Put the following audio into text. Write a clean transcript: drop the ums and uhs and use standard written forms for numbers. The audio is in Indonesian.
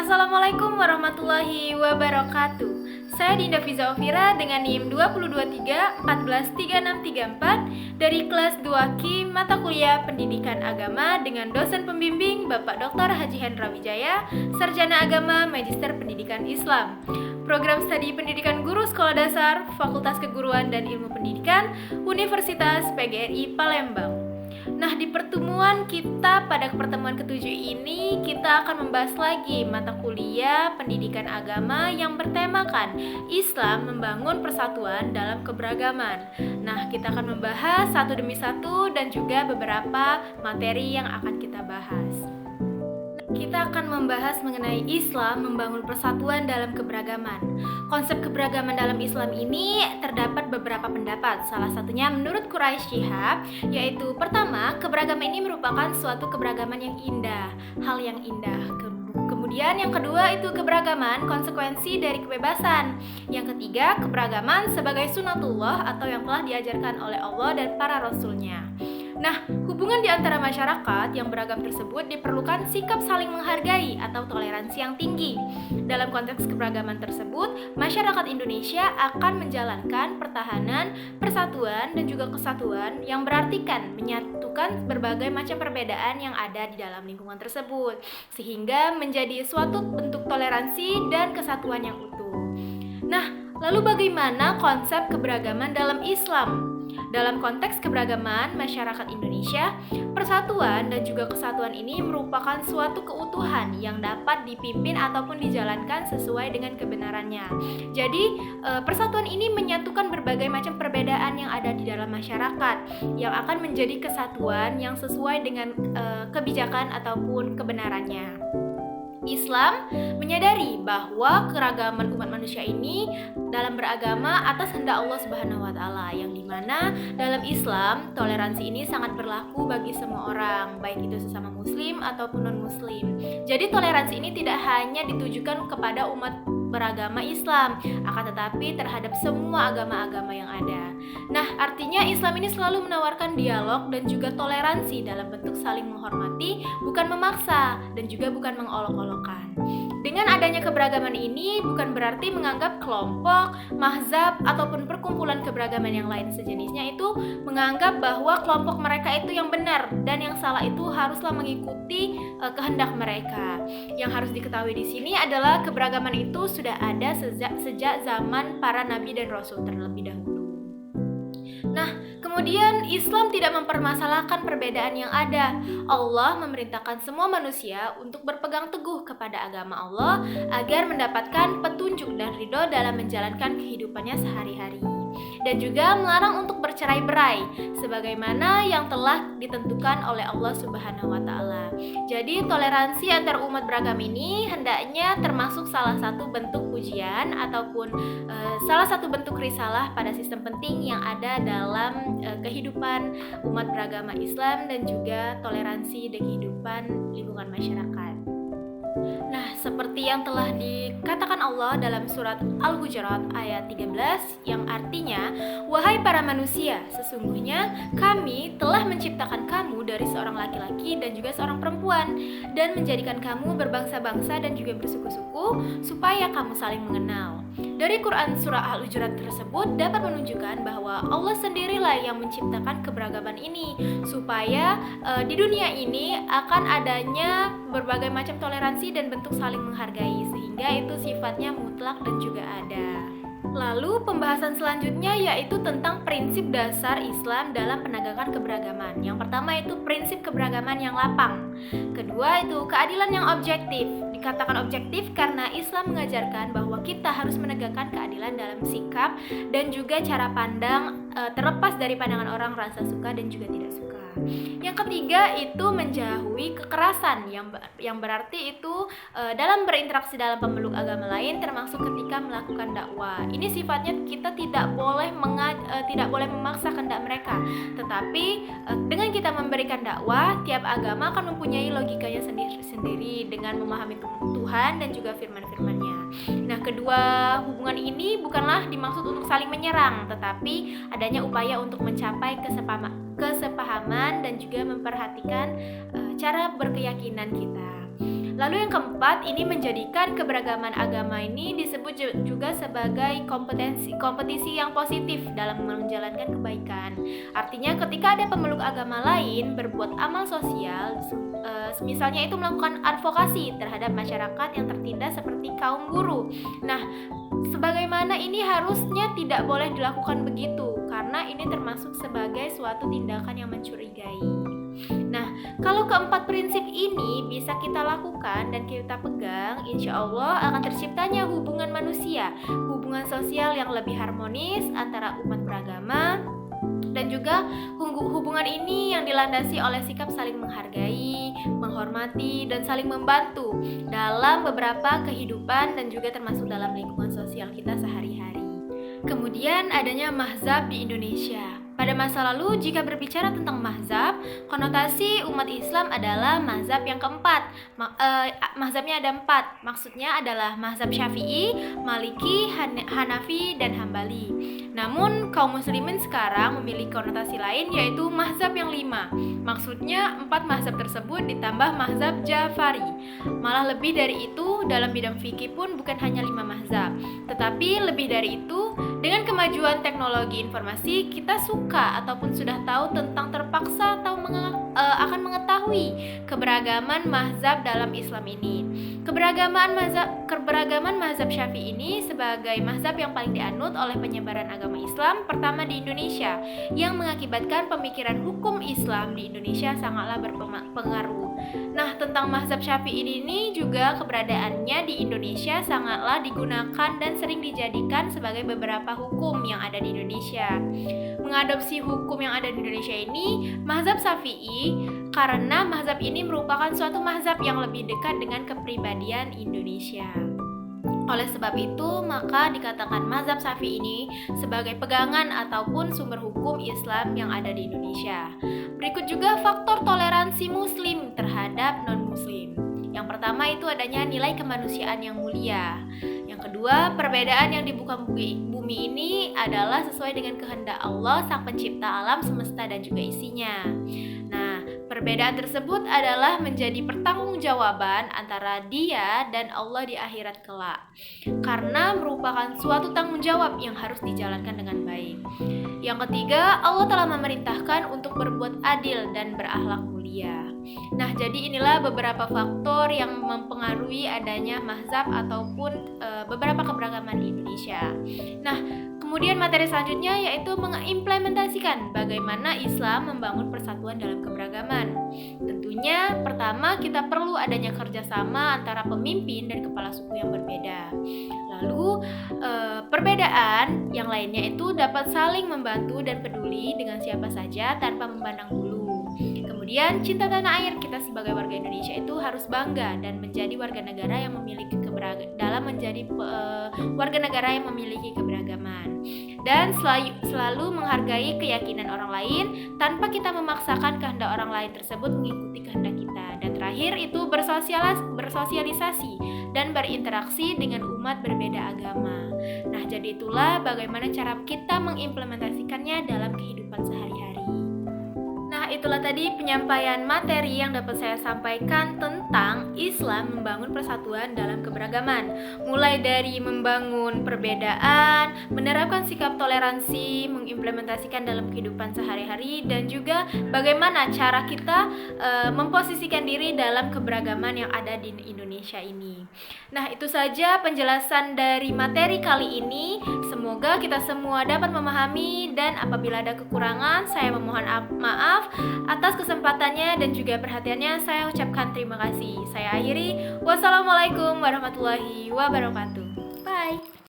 Assalamualaikum warahmatullahi wabarakatuh. Saya Dinda Fiza Ofira dengan NIM 2023-143634 dari kelas 2 Q Mata Kuliah Pendidikan Agama dengan dosen pembimbing Bapak Dr. Haji Hendra Wijaya, Sarjana Agama Magister Pendidikan Islam. Program Studi Pendidikan Guru Sekolah Dasar, Fakultas Keguruan dan Ilmu Pendidikan, Universitas PGRI Palembang. Nah, di pertemuan kita pada pertemuan ke-7 ini kita akan membahas lagi mata kuliah pendidikan agama yang bertemakan Islam membangun persatuan dalam keberagaman. Nah, kita akan membahas satu demi satu dan juga beberapa materi yang akan kita bahas. Kita akan membahas mengenai Islam membangun persatuan dalam keberagaman. Konsep keberagaman dalam Islam ini terdapat beberapa pendapat. Salah satunya menurut Quraish Shihab, yaitu pertama, keberagaman ini merupakan suatu keberagaman yang indah, hal yang indah. Kemudian yang kedua itu keberagaman konsekuensi dari kebebasan. Yang ketiga, keberagaman sebagai sunatullah atau yang telah diajarkan oleh Allah dan para rasulnya. Nah, hubungan di antara masyarakat yang beragam tersebut diperlukan sikap saling menghargai atau toleransi yang tinggi. Dalam konteks keberagaman tersebut, masyarakat Indonesia akan menjalankan pertahanan, persatuan, dan juga kesatuan yang berartikan menyatukan berbagai macam perbedaan yang ada di dalam lingkungan tersebut, sehingga menjadi suatu bentuk toleransi dan kesatuan yang utuh. Nah, lalu bagaimana konsep keberagaman dalam Islam? Dalam konteks keberagaman masyarakat Indonesia, persatuan dan juga kesatuan ini merupakan suatu keutuhan yang dapat dipimpin ataupun dijalankan sesuai dengan kebenarannya. Jadi, persatuan ini menyatukan berbagai macam perbedaan yang ada di dalam masyarakat yang akan menjadi kesatuan yang sesuai dengan kebijakan ataupun kebenarannya. Islam menyadari bahwa keragaman umat manusia ini dalam beragama atas kehendak Allah Subhanahu wa taala, yang dimana dalam Islam toleransi ini sangat berlaku bagi semua orang, baik itu sesama muslim ataupun non muslim. Jadi toleransi ini tidak hanya ditujukan kepada umat beragama Islam, akan tetapi terhadap semua agama-agama yang ada. Nah, artinya Islam ini selalu menawarkan dialog dan juga toleransi dalam bentuk saling menghormati, bukan memaksa dan juga bukan mengolok-olokkan. Dengan adanya keberagaman ini bukan berarti menganggap kelompok, mahzab, ataupun perkumpulan keberagaman yang lain sejenisnya itu menganggap bahwa kelompok mereka itu yang benar dan yang salah itu haruslah mengikuti kehendak mereka. Yang harus diketahui di sini adalah keberagaman itu sudah ada sejak zaman para nabi dan rasul terlebih dahulu. Nah, kemudian Islam tidak mempermasalahkan perbedaan yang ada. Allah memerintahkan semua manusia untuk berpegang teguh kepada agama Allah agar mendapatkan petunjuk dan ridho dalam menjalankan kehidupannya sehari-hari. Dan juga melarang untuk bercerai-berai sebagaimana yang telah ditentukan oleh Allah Subhanahu wa taala. Jadi toleransi antar umat beragama ini hendaknya termasuk salah satu bentuk pujian ataupun salah satu bentuk risalah pada sistem penting yang ada dalam kehidupan umat beragama Islam dan juga toleransi di kehidupan lingkungan masyarakat. Nah, seperti yang telah dikatakan Allah dalam surat Al-Hujurat ayat 13 yang artinya, "Wahai para manusia, sesungguhnya kami telah menciptakan kamu dari seorang laki-laki dan juga seorang perempuan dan menjadikan kamu berbangsa-bangsa dan juga bersuku-suku supaya kamu saling mengenal." Dari Quran surah Al-Hujurat tersebut dapat menunjukkan bahwa Allah sendirilah yang menciptakan keberagaman ini supaya di dunia ini akan adanya berbagai macam toleransi dan bentuk saling menghargai, sehingga itu sifatnya mutlak dan juga ada. Lalu pembahasan selanjutnya yaitu tentang prinsip dasar Islam dalam penegakan keberagaman. Yang pertama itu prinsip keberagaman yang lapang. Kedua itu keadilan yang objektif. Dikatakan objektif karena Islam mengajarkan bahwa kita harus menegakkan keadilan dalam sikap dan juga cara pandang terlepas dari pandangan orang rasa suka dan juga tidak suka. Yang ketiga itu menjauhi kekerasan yang berarti itu dalam berinteraksi dalam pemeluk agama lain termasuk ketika melakukan dakwah. Ini sifatnya kita tidak boleh memaksa kehendak mereka, tetapi dengan kita memberikan dakwah, tiap agama akan mempunyai logikanya sendiri dengan memahami Tuhan dan juga firman-firman-Nya. Nah, kedua hubungan ini bukanlah dimaksud untuk saling menyerang, tetapi adanya upaya untuk mencapai kesepahaman dan juga memperhatikan cara berkeyakinan kita. Lalu yang keempat, ini menjadikan keberagaman agama ini disebut juga sebagai kompetisi yang positif dalam menjalankan kebaikan. Artinya ketika ada pemeluk agama lain berbuat amal sosial, misalnya itu melakukan advokasi terhadap masyarakat yang tertindas seperti kaum buruh. Nah, sebagaimana ini harusnya tidak boleh dilakukan begitu, karena ini termasuk sebagai suatu tindakan yang mencurigai. Nah, kalau keempat prinsip ini bisa kita lakukan dan kita pegang, insya Allah akan terciptanya hubungan manusia, hubungan sosial yang lebih harmonis antara umat beragama, dan juga hubungan ini yang dilandasi oleh sikap saling menghargai, menghormati, dan saling membantu dalam beberapa kehidupan dan juga termasuk dalam lingkungan sosial kita sehari-hari. Kemudian adanya mazhab di Indonesia. Pada masa lalu, jika berbicara tentang mazhab, konotasi umat Islam adalah mazhab yang keempat. Mazhabnya ada 4, maksudnya adalah mazhab Syafi'i, Maliki, Hanafi, dan Hambali. Namun, kaum muslimin sekarang memiliki konotasi lain, yaitu mazhab yang 5. Maksudnya, 4 mazhab tersebut ditambah mazhab Ja'fari. Malah lebih dari itu, dalam bidang fikih pun bukan hanya 5 mazhab, tetapi lebih dari itu, dengan kemajuan teknologi informasi, kita suka ataupun sudah tahu tentang terpaksa atau akan mengetahui keberagaman mazhab dalam Islam ini. Keberagaman mazhab Syafi'i ini sebagai mazhab yang paling dianut oleh penyebaran agama Islam pertama di Indonesia, yang mengakibatkan pemikiran hukum Islam di Indonesia sangatlah berpengaruh. Nah, tentang mazhab Syafi'i ini juga keberadaannya di Indonesia sangatlah digunakan dan sering dijadikan sebagai beberapa hukum yang ada di Indonesia. Mengadopsi hukum yang ada di Indonesia ini, mazhab Syafi'i, karena mazhab ini merupakan suatu mazhab yang lebih dekat dengan kepribadian Indonesia. Oleh sebab itu, maka dikatakan mazhab Syafi'i ini sebagai pegangan ataupun sumber hukum Islam yang ada di Indonesia. Berikut juga faktor toleransi Muslim terhadap non-Muslim. Yang pertama itu adanya nilai kemanusiaan yang mulia. Yang kedua, perbedaan yang di muka bumi ini adalah sesuai dengan kehendak Allah, Sang Pencipta alam semesta dan juga isinya. Nah, perbedaan tersebut adalah menjadi pertanggungjawaban antara dia dan Allah di akhirat kelak, karena merupakan suatu tanggung jawab yang harus dijalankan dengan baik. Yang ketiga, Allah telah memerintahkan untuk berbuat adil dan berakhlak mulia. Nah, jadi inilah beberapa faktor yang mempengaruhi adanya mazhab ataupun beberapa keberagaman di Indonesia. Nah, kemudian materi selanjutnya yaitu mengimplementasikan bagaimana Islam membangun persatuan dalam keberagaman. Tentunya pertama kita perlu adanya kerjasama antara pemimpin dan kepala suku yang berbeda. Lalu perbedaan yang lainnya itu dapat saling membantu dan peduli dengan siapa saja tanpa memandang bulu. Kemudian cinta tanah air, kita sebagai warga Indonesia itu harus bangga dan menjadi warga negara yang memiliki warga negara yang memiliki keberagaman. Dan selalu menghargai keyakinan orang lain tanpa kita memaksakan kehendak orang lain tersebut mengikuti kehendak kita. Dan terakhir itu bersosialisasi dan berinteraksi dengan umat berbeda agama. Nah, jadi itulah bagaimana cara kita mengimplementasikannya dalam kehidupan sehari-hari. Nah, itulah tadi penyampaian materi yang dapat saya sampaikan tentang Islam membangun persatuan dalam keberagaman. Mulai dari membangun perbedaan, menerapkan sikap toleransi, mengimplementasikan dalam kehidupan sehari-hari, dan juga bagaimana cara kita memposisikan diri dalam keberagaman yang ada di Indonesia ini. Nah, itu saja penjelasan dari materi kali ini. Semoga kita semua dapat memahami, dan apabila ada kekurangan, saya memohon maaf atas kesempatannya dan juga perhatiannya. Saya ucapkan terima kasih. Saya akhiri. Wassalamualaikum warahmatullahi wabarakatuh. Bye.